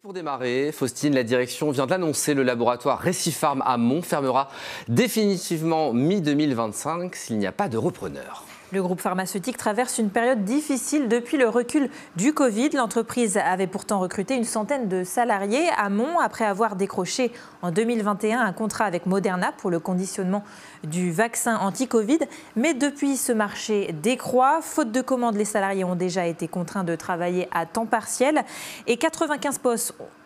Pour démarrer, Faustine, la direction vient d'annoncer le laboratoire Recipharm à Mons fermera définitivement mi-2025 s'il n'y a pas de repreneur. Le groupe pharmaceutique traverse une période difficile depuis le recul du Covid. L'entreprise avait pourtant recruté une centaine de salariés à Mons après avoir décroché en 2021 un contrat avec Moderna pour le conditionnement du vaccin anti-Covid. Mais depuis, ce marché décroît. Faute de commandes, les salariés ont déjà été contraints de travailler à temps partiel et 95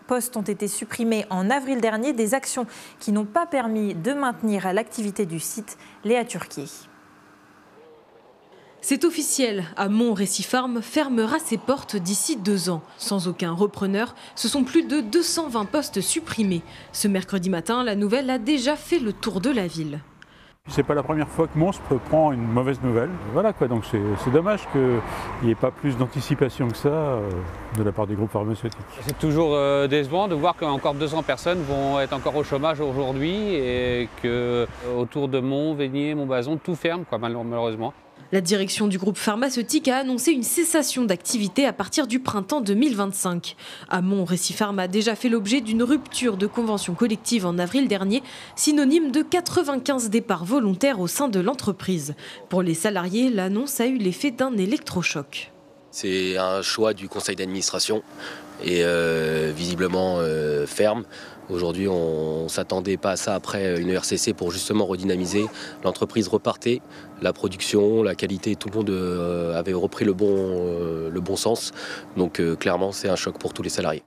postes ont été supprimés en avril dernier, des actions qui n'ont pas permis de maintenir l'activité du site. Léa Turquie. C'est officiel, à Mons, Recipharm fermera ses portes d'ici 2 ans. Sans aucun repreneur, ce sont plus de 220 postes supprimés. Ce mercredi matin, la nouvelle a déjà fait le tour de la ville. C'est pas la première fois que Mons prend une mauvaise nouvelle. Voilà quoi, donc c'est dommage qu'il n'y ait pas plus d'anticipation que ça de la part des groupes pharmaceutiques. C'est toujours décevant de voir qu'encore 200 personnes vont être encore au chômage aujourd'hui et qu'autour de Mons, Veigné, Montbazon, tout ferme quoi, malheureusement. La direction du groupe pharmaceutique a annoncé une cessation d'activité à partir du printemps 2025. À Mons, Recipharm a déjà fait l'objet d'une rupture de convention collective en avril dernier, synonyme de 95 départs volontaires au sein de l'entreprise. Pour les salariés, l'annonce a eu l'effet d'un électrochoc. C'est un choix du conseil d'administration et visiblement ferme. Aujourd'hui, on ne s'attendait pas à ça après une RCC pour justement redynamiser. L'entreprise repartait, la production, la qualité, tout le monde avait repris le bon sens. Donc clairement, c'est un choc pour tous les salariés.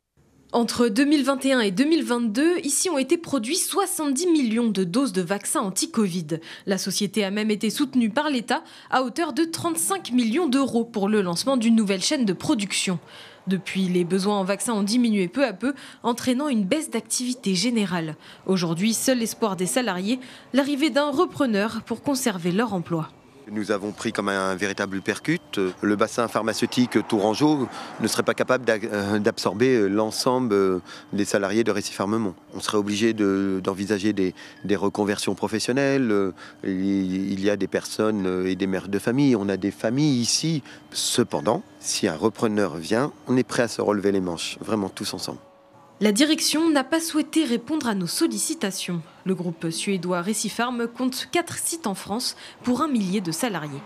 Entre 2021 et 2022, ici ont été produits 70 millions de doses de vaccins anti-Covid. La société a même été soutenue par l'État à hauteur de 35 millions d'euros pour le lancement d'une nouvelle chaîne de production. Depuis, les besoins en vaccins ont diminué peu à peu, entraînant une baisse d'activité générale. Aujourd'hui, seul l'espoir des salariés, l'arrivée d'un repreneur pour conserver leur emploi. Nous avons pris comme un véritable percute. Le bassin pharmaceutique tourangeau ne serait pas capable d'absorber l'ensemble des salariés de Recipharm Mons. On serait obligé d'envisager des reconversions professionnelles. Il y a des personnes et des mères de famille. On a des familles ici. Cependant, si un repreneur vient, on est prêt à se relever les manches, vraiment tous ensemble. La direction n'a pas souhaité répondre à nos sollicitations. Le groupe suédois Recipharm compte 4 sites en France pour 1 millier de salariés.